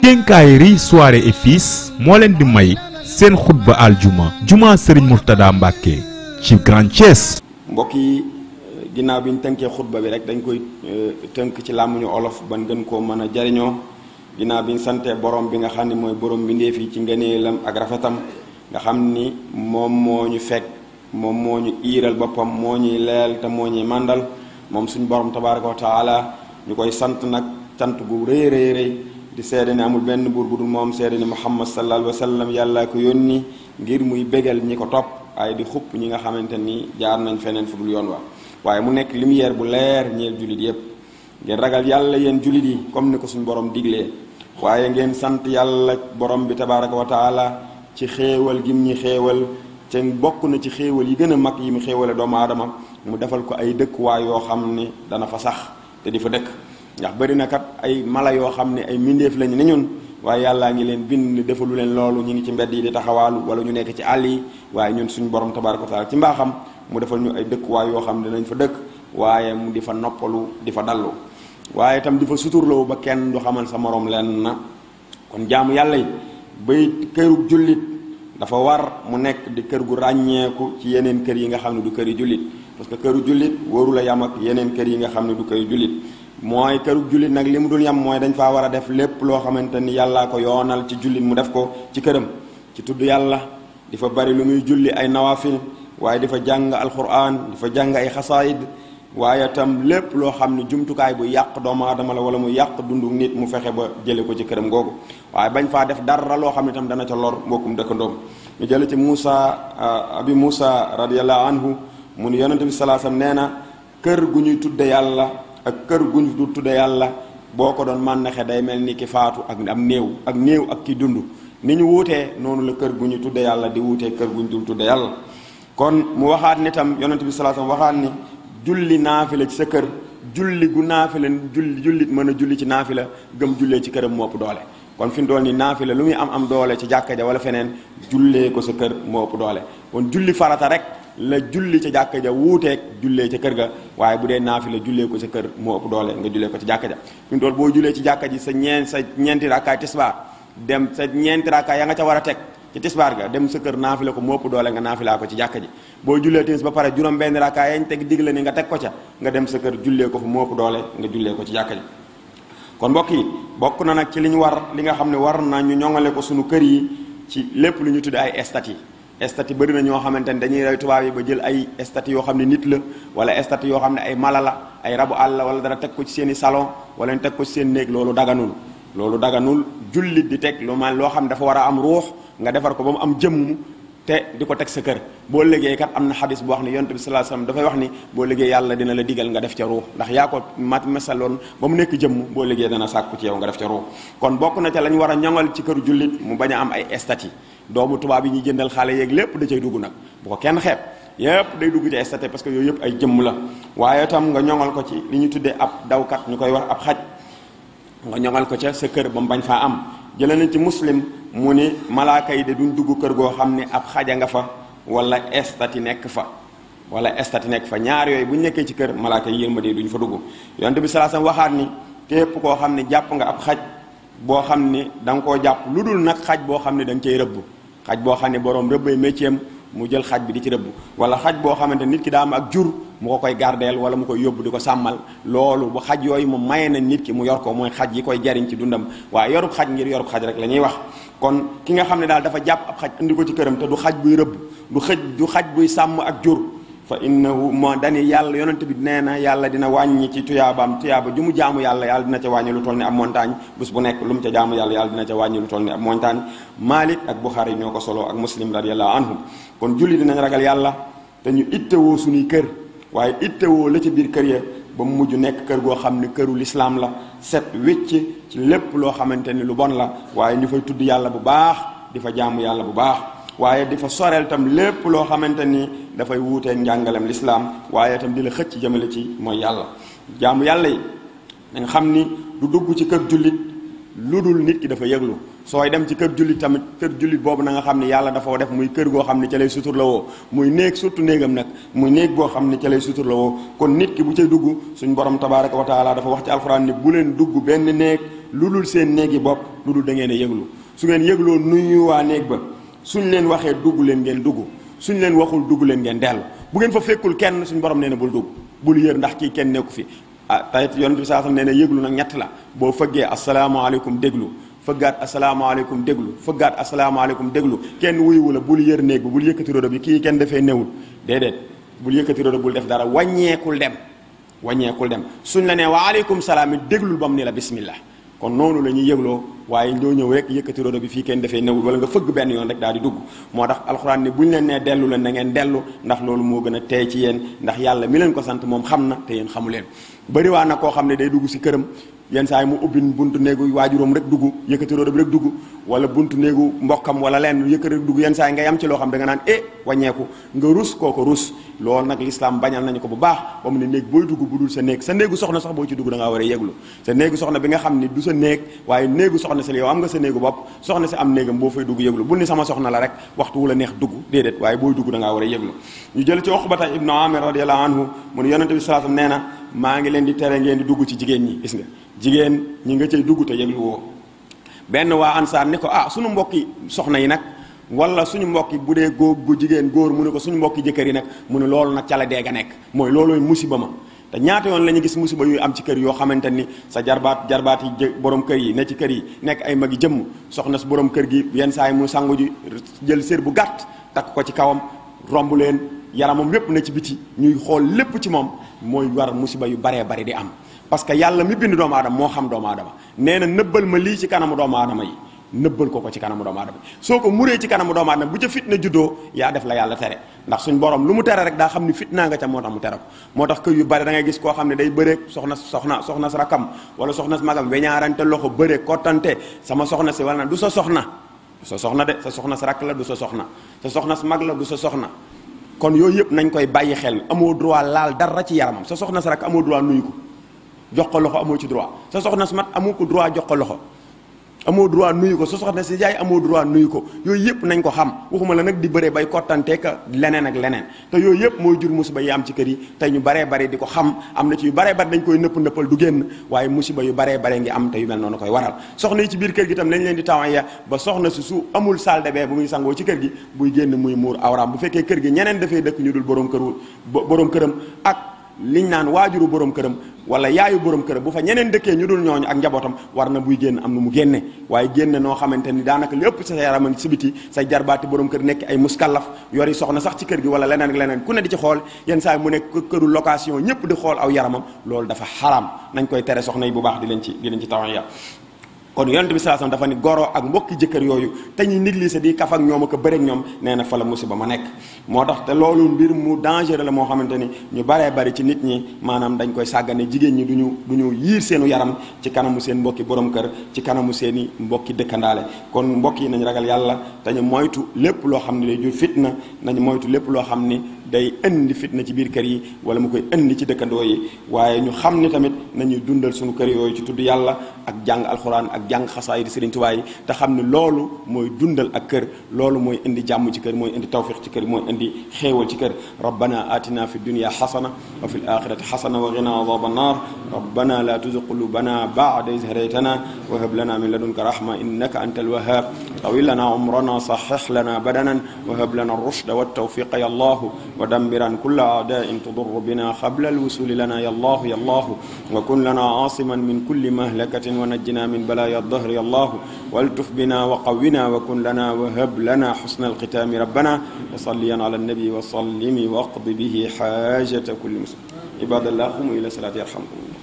quincaillerie soirée et fils moo leen di may seen xutba aljuma juma Serigne Mourtada Mbacke ci Grand Thiès. mbokk yi ginnaaw bi ñu tënkee xutba bi rek dañ koy tënk ci làmmiñu olof ban gën koo mën a jariñoo ginnaaw bi ñu santee borom bi nga xam ne mooy borom mbindeef yi ci ngëneelam ak rafetam nga xam ni moom moo ñu fekk moom moo ñu iiral boppam moo ñuy leel te moo ñuy màndal moom suñu borom tabaraka wa taala ñu koy sant nag sant gu rëy rëy rëy di seede ne amul benn buur bu dul moom seede ne Muhammad sallallahu alayhi wa sallam yàlla ko yónni ngir muy bégal ñi ko topp waaye di xupp ñi nga xamante ni jaar nañ feneen fu dul yoon wa waaye mu nekk lumière bu leer ñeel jullit yépp ngeen ragal yàlla yéen jullit yi comme ni ko suñu borom diglee waaye ngeen sant yàlla borom bi tabaraka wa taala ci xéewal gim ñi xéewal te bokk na ci xéewal yi gën a mag yi mu xéewale doomu aadama mu defal ko ay dëkkuwaay yoo xam ne dana fa sax te di fa dëkk ndax bëri na kat ay mala yoo xam ne ay mbindeef lañu ne ñun waaye yàllaa ngi leen bind defalu leen loolu ñu ngi ci mbedd yi di taxawaalu wala ñu nekk ci àll yi waaye ñun suñu borom tabaraka wa taala ci mbaaxam mu defal ñu ay dëkkuwaay yoo xam ne dinañ fa dëkk waaye mu di fa noppalu di fa dallu waaye itam di fa suturloo ba kenn du xamal sa morom leen na kon jaamu yàlla yi bay këru jullit dafa war mu nekk di kër gu ràññeeku ci yeneen kër yi nga xam ne du këri jullit parce que këru jullit wóoru la yam ak yeneen kër yi nga xam ne du këri jullit mooy këru jullit nag li mu dul yam mooy dañ faa war a def lépp loo xamante ni yàllaa ko yoonal ci jullit mu def ko ci këram ci tudd yàlla di fa bari lu muy julli ay nawafil waaye di fa jàng alquran di fa jàng ay xasaayid waaye tam lépp loo xam ne jumtukaay bu yàq doomu aadama la wala mu yàq dundu nit mu fexe ba jële ko ci këram googu waaye bañ faa def dara loo xam ne tam dana ca lor mbokkum dëkkandoom ñu jële ci abi Moussa radiyallahu anhu mu ni yonente bi sallallahu alayhi wasallam nee na kër gu ñuy tudde yàlla ak kër gu ñu du tudde yàlla boo ko doon mànnaxe day mel ni ki faatu ak am néew ak ki dund ni ñu wuutee noonu la kër gu ñu tudde yàlla di wuutee kër gu ñu dul tudde yàlla kon mu waxaat ni tam yonente bi sallallahu alayhi wasallam waxaat ni julli naafila ci sa kër julli gu naafila jullit mën a julli ci naafila gëm jullee ci këram moo ëpp doole kon fi mu doon ni naafila lu muy am doole ci jàkka ja wala feneen jullee ko sa kër moo ëpp doole kon julli farata rek la julli ca jàkka ja wuuteeg jullee ca kër ga waaye bu dee naafila jullee ko sa kër moo ëpp doole nga jullee ko ci jàkka ja fi mu doon boo jullee ci jàkka ji sa ñeenti rakkaay tisbaar dem sa ñeenti rakkaay ya nga ca war a teg ci tisbaar ga dem sa kër naafila ko moo ëpp doole nga naafilaa ko ci jàkka ji boo jullee timis ba pare juróom benn rakkaay yañ teg digle ni nga teg ko ca nga dem sa kër jullee ko fa moo ëpp doole nga jullee ko ci jàkka ji kon mbokk yi bokk na nag ci li ñu war li nga xam ne war na ñu ñoŋale ko suñu kër yi ci lépp lu ñu tudde ay estati bëri na ñoo xamante ne dañuy rey tubaab yi ba jël ay estati yoo xam ne nit la wala estati yoo xam ne ay mala la ay rabu àll wala dara teg ko ci seen i salon wala ñu teg ko ci seen néeg loolu daganul jullit di teg loo xam ne dafa war a am ruux nga defar ko ba mu am jëmm te di ko teg sa kër boo liggéey kat am na xadis bu wax ne yonent bi sallallahu alayhi wasallam dafay wax ni boo liggéey yàlla dina la digal nga def ca ruux ndax yaa ko mesaloon ba mu nekk jëmm boo liggéey dana sàkku ci yow nga def ca ruux kon bokk na ca lañ war a ñoŋal ci këru jullit mu bañ a am ay estati doomu tubaab yi ñuy jëndal xale yeeg lépp da cay dugg nag bu ko kenn xeeb yépp day dugg ci estati parce que yooyu yëpp ay jëmm la waaye tam nga ñoŋal ko ci li ñu tuddee ab dawkat ñu koy wax ab xaj nga ñoŋal ko ca sa kër ba mu bañ faa am jëlee nañ ci muslim mu ni malaaka yi de duñ dugg kër goo xam ne ab xaja nga fa wala estati nekk fa ñaar yooyu bu ñu nekkee ci kër malaaka yi yërmande duñ fa dugg yonent bi sallallahu alayhi wasallam waxaat ni képp koo xam ne jàpp nga ab xaj boo xam ne da nga koo jàpp lu dul nag xaj boo xam ne da nga cay rëbb xaj boo xam ne boroom rëbbay métier am mu jël xaj bi di ci rëbb wala xaj boo xamante nit ki daa am ak jur mu ko koy gardeel wala mu koy yóbbu di ko sàmmal loolu bu xaj yooyu moom maye na nit ki mu yor ko mooy xaj yi koy jariñ ci dundam waaye yorub xaj ngir yorub xaj rek la ñuy wax kon ki nga xam ne daal dafa jàpp ab xaj indi ko ci këram te du xaj buy rëbb du xaj buy sàmm ak jur fa innahu moo dani yàlla yonent bi nee na yàlla dina wàññi ci tuyaaba ju mu jaamu yàlla dina ca wàññi lu toll ni ab montagne bés bu nekk lu mu ca jaamu yàlla dina ca wàññi lu toll ni ab montagne Malik ak Bukhari ñoo ko solo ak Muslim radiyallahu anhum kon julli dinañ ragal yàlla te ñu ittewoo suñuy kër waaye ittewoo la ca biir kër ya ba mu mujj nekk kër goo xam ne këru lislaam la set wécc ci lépp loo xamante ni lu bon la waaye ñu fay tudd yàlla bu baax di fa jaamu yàlla bu baax waaye di fa soreel tam lépp loo xamante ni dafay wuuteeg njàngalem lislaam waaye itam di la xëcc jëmale ci mooy yàlla jaamu yàlla yi da nga xam ni du dugg ci kër jullit lu dul nit ki dafa yëglu sooy dem ci kër jullit tamit kër jullit boobu na nga xam ne yàlla dafa def muy kër goo xam ne ca lay sutur la woo muy néeg surtout néegam nag muy néeg boo xam ne ca lay sutur la woo kon nit ki bu cay dugg suñ borom tabaraka wa taala dafa wax ci alxuraan ni bu leen dugg benn néeg lu dul seen néegi bopp lu dul da ngeen a yëglu su ngeen yëgloo nuyu waa néeg ba suñ leen waxee dugg leen ngeen dugg suñ leen waxul dugg leen ngeen dellu bu ngeen fa fekkul kenn suñ borom nee na bul dugg bul yër ndax kii kenn nekku fi tayit yonent bi saa sam nee na yëglu nag ñett la boo fëggee asalaamaaleykum déglu fëggaat asalaamaaleykum déglu fëggaat asalaamaaleykum déglu kenn wuyuwu la bul yër néeg bi bul yëkkati rodo bi kii kenn dafee newul déedéet bul yëkkati rodo bul def dara wàññeekul dem suñ la nee waaleykum salaam it déglul ba mu ne la bismillah kon noonu la ñuy yëgloo waaye ñoo ñëw rek yëkkati rodo bi fii kenn dafay newul wala nga fëgg benn yoon rek daal di dugg moo tax alxuraan ne buñ leen nee dellu leen na ngeen dellu ndax loolu moo gën a teey ci yéen ndax yàlla mi leen ko sant moom xam na te yéen xamu leen bëri waa nag koo xam ne day dugg si këram yenn saa yi mu ubbi buntu néegu waajuróom rek dugg yëkkati rodo bi rek dugg wala buntu néegu mbokkam wala leen yëkkati rek dugg yenn saa yi nga yam ci loo xam da nga naan wàññeeku nga rus kooko rus loolu nag l'islam bañal nañu ko bu baax ba mu ne néeg booy dugg bu dul sa néegu soxna sax boo ci dugg da ngaa war a yëglu sa néegu soxna bi nga xam ni du sa néeg waaye néegu soxna si la yow am nga sa néegu bopp soxna si am néegam boo fay dugg yëglu bul ni sama soxna la rek waxtu wu la neex dugg déedéet waaye booy dugg da ngaa war a yëglu ñu jël ci Uqbata ibnu Amir radiyallahu anhu mu ne yonente bi sallallahu alayhi wasallam nee na maa ngi leen di tere ngeen di dugg ci jigéen ñi gis nga jigéen ñi nga cay dugg te yëglu woo benn waa ansaar ni ko suñu mbokki soxna yi nag wala suñu mbokki bu dee góor gu jigéen góor mu ne ko suñu mbokki jëkkër yi nag mu ne loolu nag ca la dee ga nekk mooy loolooy musiba ma te ñaata yoon la ñu gis musiba yuy am ci kër yoo xamante ni sa jarbaat yi borom kër yi ne ci kër yi nekk ay magi jëmm soxna si borom kër gi yenn saa yi mu sangu ji jël sér bu gàtt takk ko ci kawam romb leen yaramam lépp na ci biti ñuy xool lépp ci moom mooy war musiba yu baree bari di am parce que yàlla mi bind doomu aadama moo xam doomu aadama nee na nëbbal ma lii ci kanamu doomu aadama yi nëbbal ko ci kanamu doomu aadama soo ko muree ci kanamu doomu aadama bu ca fitna juddoo yaa def la yàlla tere ndax suñ borom lu mu tere rek daa xam ni fitnaa nga ca moo tax mu tere ko moo tax kër yu bari da ngay gis koo xam ne day bëreeg soxna sa rakam wala soxna sa magam weñaarante loxo bëreeg kottante sama soxna si wala na du sa soxna de sa soxna sa rak la du sa soxna sa mag la du sa soxna kon yooyu yëpp nañ koy bàyyi xel amoo droit laal dara ci yaramam sa soxna sa rak amoo droit nuyu ko jox ko loxo amoo ci droit sa soxna si mat amoo ko droit jox ko loxo amoo droit nuyu ko sa soxna si jaay amoo droit nuyu ko yooyu yëpp nañ ko xam waxuma la nag di bëree bay kottante ka leneen ak leneen te yooyu yëpp mooy jur musiba yi am ci kër yi tey ñu baree bari di ko xam am na ci yu baree bari dañ koy nëppal du génn waaye musiba yu baree bare ngi am te yu mel noonu koy waral soxna yi ci biir kër gi tam nañ leen di tawaya ba soxna si su amul salle de bain bu muy sangoo ci kër gi buy génn muy muur awraam bu fekkee kër gi ñeneen dafay dëkk ñu dul borom këram ak liñ naan waajuru borom këram wala yaayu borom këram bu fa ñeneen dëkkee ñu dul ñooñu ak njabootam war na buy génn am na mu génne waaye génne noo xamante ni daanaka lépp sa yaram a ngi si biti say jarbaati borom kër nekk ay muskallaf yori soxna sax ci kër gi wala leneen ak leneen ku ne di ci xool yenn saa yi mu nekk këru location ñëpp di xool aw yaramam loolu dafa xaraam nañ koy tere soxna yi bu baax di leen ci tawaya kon yonent bi sallallahu alayhi wasallam dafa ni goro ak mbokki jëkkër yooyu te ñuy négliger di kaf ak ñoom ak bëreeg ñoom nee na fa la musiba ma nekk moo tax te loolu mbir mu dangereux la moo xamante ni ñu baree bari ci nit ñi maanaam dañ koy sàggane jigéen ñi duñu yiir seenu yaram ci kanamu seen mbokki borom kër ci kanamu seeni mbokki dëkkandaale kon mbokk yi nañ ragal yàlla te ñu moytu lépp loo xam ne day jur fitna nañ moytu lépp loo xam ni day indi fitna ci biir kër yi wala mu koy indi ci dëkkandoo yi waaye ñu xam ni tamit nañuy dundal suñu kër yooyu ci tudd yàlla ak jàng alxuraan ak jàng xasaay di Sëriñ Tuubaa yi te xam ne loolu mooy dundal ak kër loolu mooy indi jàmm ci kër mooy indi tawfiq ci kër mooy indi xéewal ci kër rabbana atina fi dunya xasana wa fi l axirati xasana wa qina adaba annar rabbana la tuzigh qulubana ba'da idh hadaytana wa hab lana min ladunka rahma innaka anta alwahhab tawil lana umrana sahhih lana badanan wa hab lana ar-rushda wat-tawfiqa ya allah ودمرا كل أعداء تضر بنا قبل الوصول لنا يا الله يا الله وكن لنا عاصما من كل مهلكة ونجنا من بلايا الظهر يا الله والتف بنا وقونا وكن لنا وهب لنا حسن الختام ربنا وصليا على النبي وسلم واقض به حاجة كل مسلم عباد الله قوموا إلى صلاة يرحمكم الله